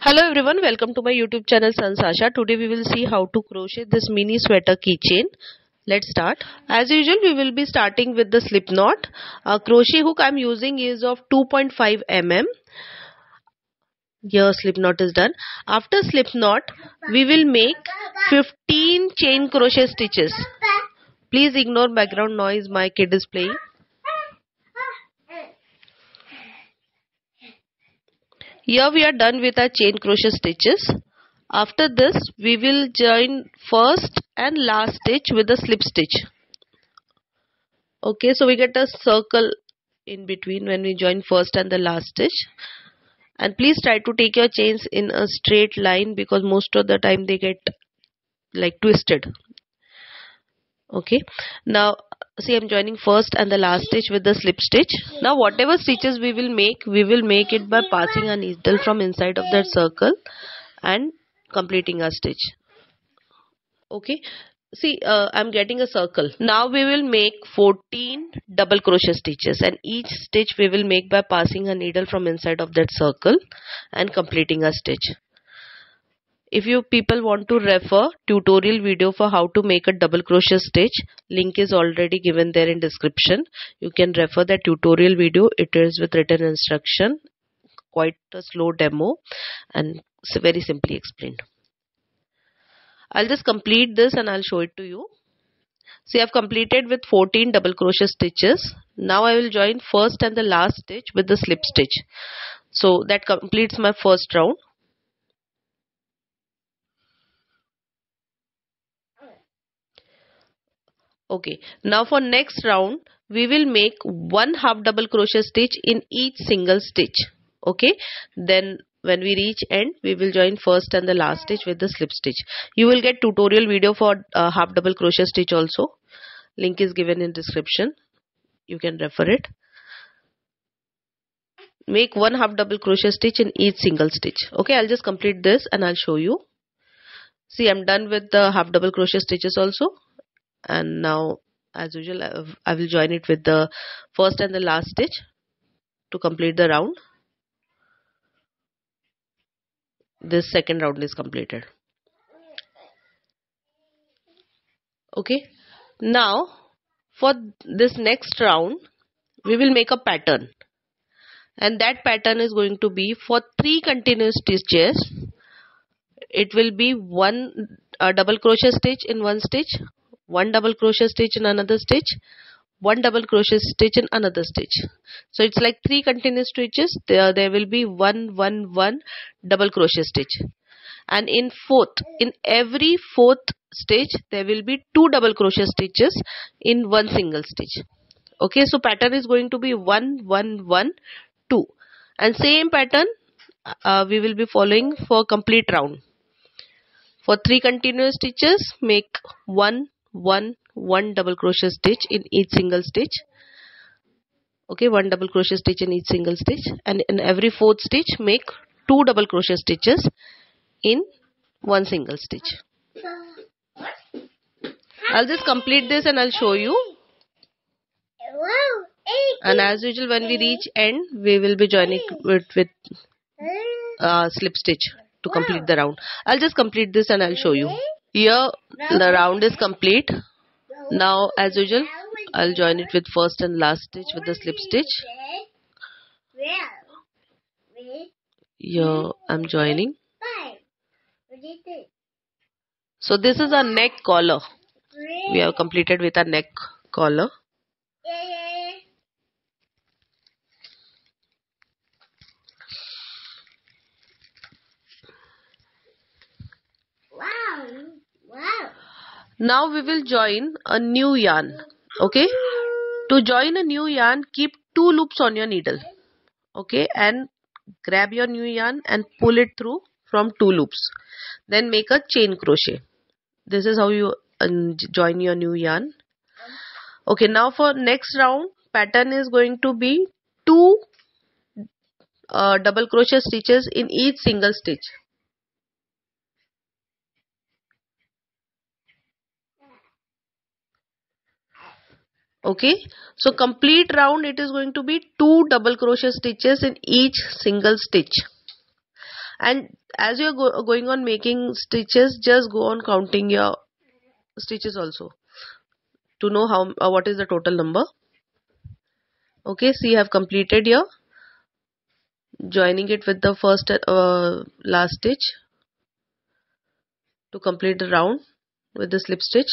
Hello everyone, welcome to my YouTube channel Sanjs Aasha. Today we will see how to crochet this mini sweater keychain. Let's start. As usual, we will be starting with the slip knot. Crochet hook I am using is of 2.5 mm. Here slip knot is done. After slip knot, we will make 15 chain crochet stitches. Please ignore background noise, my kid is playing. Here we are done with our chain crochet stitches. After this, we will join first and last stitch with a slip stitch. Okay, so we get a circle in between when we join first and the last stitch. And please try to take your chains in a straight line because most of the time they get like twisted. Okay, now see, I'm joining first and the last stitch with the slip stitch. Now whatever stitches we will make it by passing a needle from inside of that circle and completing a stitch. Okay, see, I'm getting a circle. Now we will make 14 double crochet stitches, and each stitch we will make by passing a needle from inside of that circle and completing a stitch. If you people want to refer tutorial video for how to make a double crochet stitch, link is already given there in description. You can refer that tutorial video. It is with written instruction, quite a slow demo, and it's very simply explained. I'll just complete this and I'll show it to you. See, I've completed with 14 double crochet stitches. Now I will join first and the last stitch with the slip stitch. So that completes my first round. Okay, now for next round we will make one half double crochet stitch in each single stitch. Okay, then when we reach end we will join first and the last stitch with the slip stitch. You will get tutorial video for half double crochet stitch also. Link is given in description. You can refer it. Make one half double crochet stitch in each single stitch. Okay, I'll just complete this and I'll show you. See, I'm done with the half double crochet stitches also. And now as usual I will join it with the first and the last stitch to complete the round. This second round is completed. Okay, now for this next round we will make a pattern, and that pattern is going to be for 3 continuous stitches. It will be one double crochet stitch in one stitch, one double crochet stitch in another stitch, one double crochet stitch in another stitch. So it's like 3 continuous stitches. There will be one double crochet stitch, and in every fourth stitch there will be 2 double crochet stitches in one single stitch. Okay, so pattern is going to be 1 1 1 2, and same pattern we will be following for complete round. For 3 continuous stitches, make 1 double crochet stitch in each single stitch. Okay, 1 double crochet stitch in each single stitch, and in every fourth stitch make 2 double crochet stitches in one single stitch. I'll just complete this and I'll show you. And as usual, when we reach end we will be joining with slip stitch to complete the round. I'll just complete this and I'll show you. Here the round is complete. Now as usual I'll join it with first and last stitch with the slip stitch. Here I'm joining. So this is our neck collar. We have completed with our neck collar. Now we will join a new yarn. Okay, to join a new yarn, keep 2 loops on your needle. Okay, and grab your new yarn and pull it through from 2 loops. Then make a chain crochet. This is how you join your new yarn. Okay, now for next round pattern is going to be 2 double crochet stitches in each single stitch. Okay, so complete round it is going to be 2 double crochet stitches in each single stitch. And as you're going on making stitches, just go on counting your stitches also to know how what is the total number. Okay, so you have completed your joining it with the first last stitch to complete the round with the slip stitch.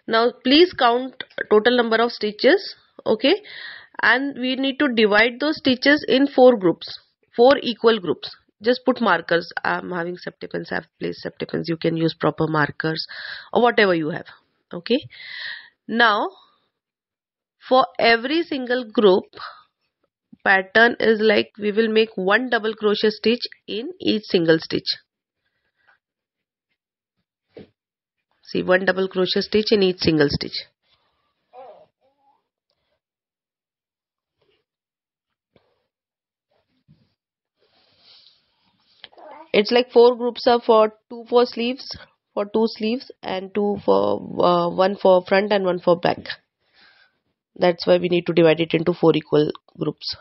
Now please count total number of stitches. Okay, and we need to divide those stitches in 4 groups, 4 equal groups. Just put markers. I'm having safety pins, I've placed safety pins. You can use proper markers or whatever you have. Okay, now for every single group, pattern is like we will make 1 double crochet stitch in each single stitch. See, 1 double crochet stitch in each single stitch. It's like 4 groups are for 2 for sleeves, for 2 sleeves, and 2 for 1 for front and 1 for back. That's why we need to divide it into 4 equal groups.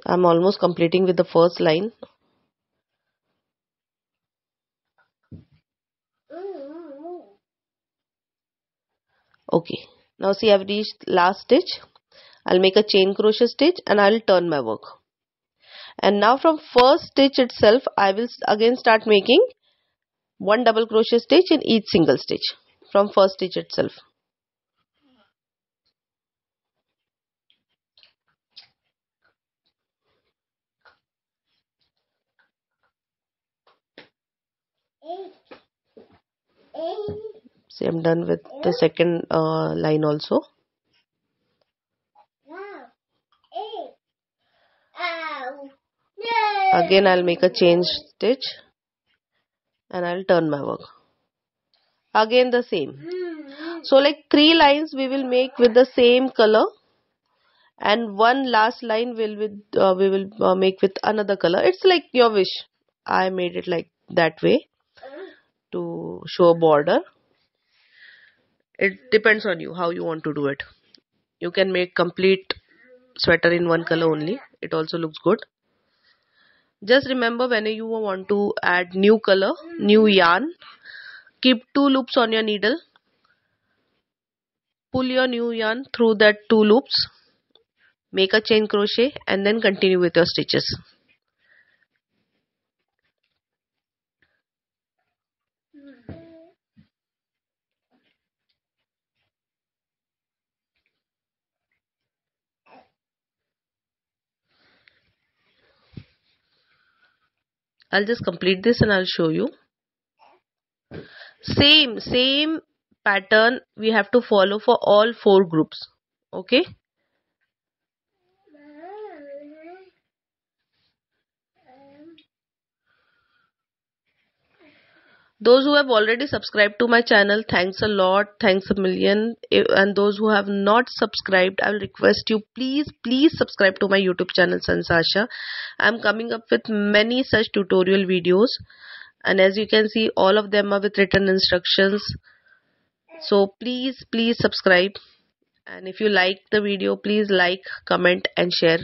I'm almost completing with the first line. Okay, now see, I've reached last stitch. I'll make a chain crochet stitch and I'll turn my work. And now from first stitch itself, I will again start making 1 double crochet stitch in each single stitch from first stitch itself. See, I'm done with the second line also. Again I'll make a chain stitch and I'll turn my work. Again the same. So like 3 lines we will make with the same color, and 1 last line we will make with another color. It's like your wish. I made it like that way to show a border. It depends on you how you want to do it. You can make complete sweater in 1 color only. It also looks good. Just remember, when you want to add new color, new yarn, keep 2 loops on your needle. Pull your new yarn through that 2 loops. Make a chain crochet and then continue with your stitches. I'll just complete this and I'll show you. Same pattern we have to follow for all 4 groups. Okay. Those who have already subscribed to my channel, thanks a lot, thanks a million. And those who have not subscribed, I will request you, please subscribe to my YouTube channel, Sanjs Aasha. I'm coming up with many such tutorial videos, and as you can see, all of them are with written instructions. So please subscribe, and if you like the video, please like, comment and share.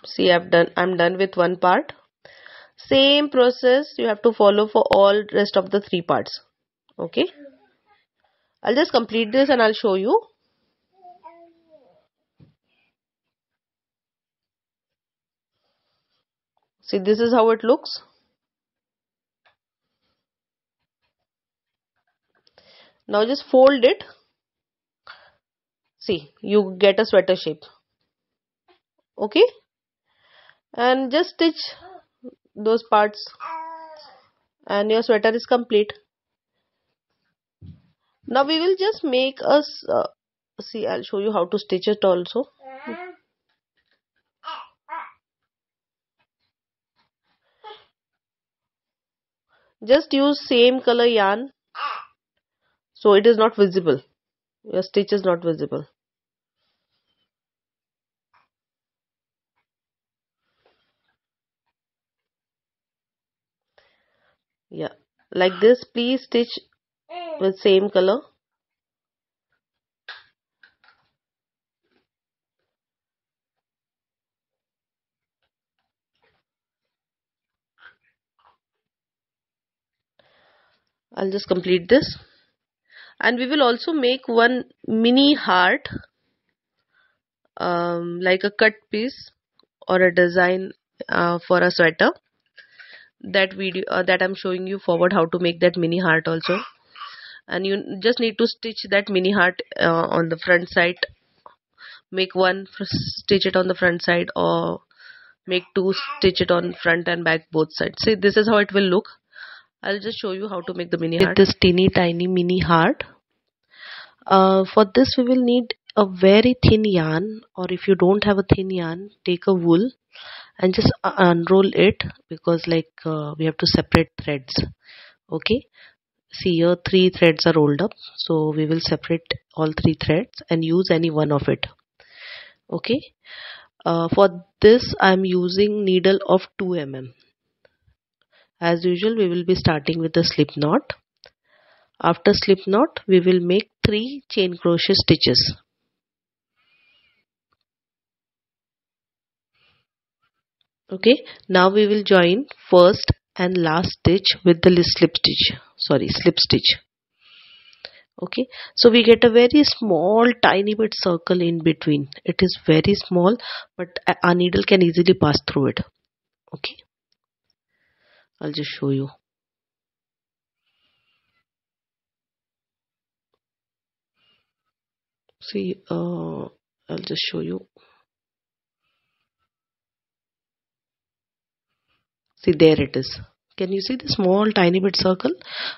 See, I'm done with one part. Same process you have to follow for all rest of the 3 parts. Okay, I'll just complete this and I'll show you. See, this is how it looks. Now just fold it. See, you get a sweater shape. Okay, and just stitch those parts, and your sweater is complete. Now we will just make us see, I'll show you how to stitch it also. Just use same color yarn so it is not visible, your stitch is not visible. Yeah, like this. Please stitch with same color. I'll just complete this, and we will also make one mini heart, like a cut piece or a design for a sweater. That video that I'm showing you forward how to make that mini heart also, and you just need to stitch that mini heart on the front side. Make one, stitch it on the front side, or make two, stitch it on front and back both sides. See, this is how it will look. I'll just show you how to make the mini heart with this teeny tiny mini heart. For this we will need a very thin yarn, or if you don't have a thin yarn, take a wool and just unroll it, because like we have to separate threads. Okay, see here 3 threads are rolled up, so we will separate all 3 threads and use any one of it. Okay, for this I am using needle of 2 mm. As usual, we will be starting with the slip knot. After slip knot, we will make 3 chain crochet stitches. Okay, now we will join first and last stitch with the slip stitch. Okay, so we get a very small tiny bit circle in between. It is very small, but our needle can easily pass through it. Okay, I'll just show you. See, I'll just show you. See, there it is. Can you see the small tiny bit circle?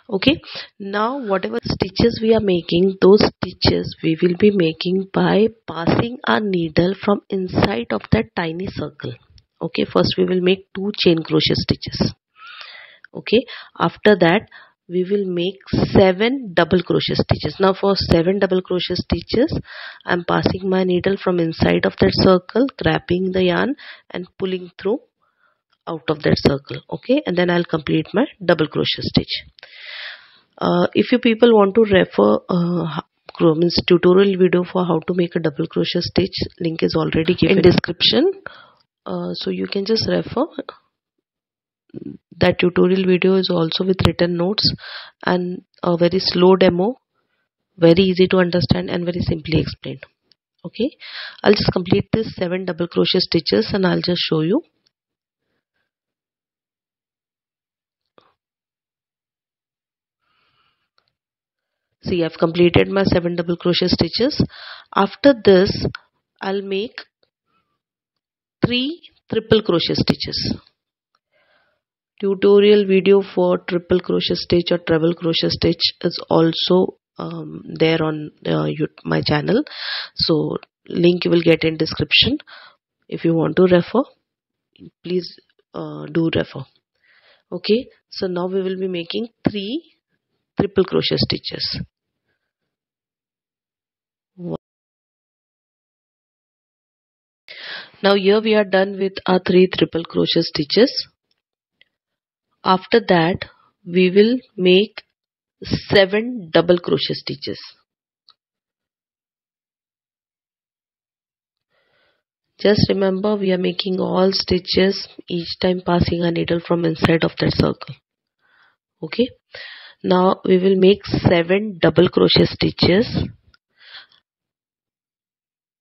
Okay, now whatever stitches we are making, those stitches we will be making by passing our needle from inside of that tiny circle. Okay, first we will make 2 chain crochet stitches. Okay, after that we will make 7 double crochet stitches. Now for 7 double crochet stitches, I am passing my needle from inside of that circle, grabbing the yarn and pulling through out of that circle. Okay, and then I'll complete my double crochet stitch. If you people want to refer tutorial video for how to make a double crochet stitch, link is already given in description, so you can just refer. That tutorial video is also with written notes and a very slow demo, very easy to understand and very simply explained. Okay, I'll just complete this 7 double crochet stitches and I'll just show you. See, I've completed my 7 double crochet stitches. After this, I'll make 3 triple crochet stitches. Tutorial video for triple crochet stitch or treble crochet stitch is also there on my channel. So link you will get in description. If you want to refer, please do refer. Okay, so now we will be making 3 triple crochet stitches. Now here we are done with our 3 triple crochet stitches. After that we will make 7 double crochet stitches. Just remember, we are making all stitches each time passing a needle from inside of that circle. Okay, now we will make 7 double crochet stitches.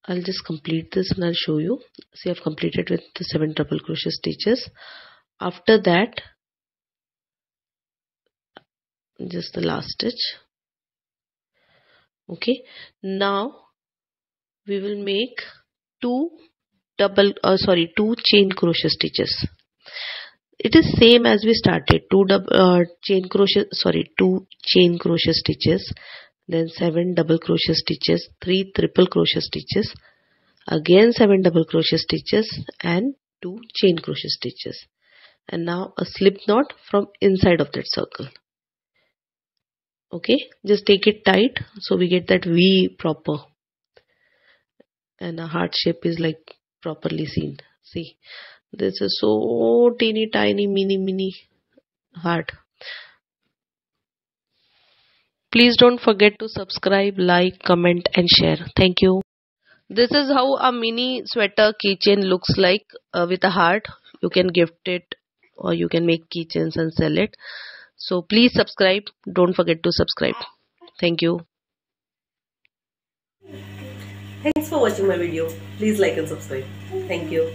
I'll just complete this and I'll show you. See, I've completed with the 7 double crochet stitches. After that, just the last stitch. Okay, now we will make 2 chain crochet stitches. it is same as we started. Two chain crochet stitches, then 7 double crochet stitches, 3 triple crochet stitches, again 7 double crochet stitches and 2 chain crochet stitches, and now a slip knot from inside of that circle. Okay, just take it tight so we get that V proper, and a heart shape is like properly seen. See, this is so teeny tiny mini heart. Please don't forget to subscribe, like, comment and share. Thank you. This is how a mini sweater keychain looks like, with a heart. You can gift it or you can make keychains and sell it. So please subscribe. Don't forget to subscribe. Thank you. Thanks for watching my video. Please like and subscribe. Thank you.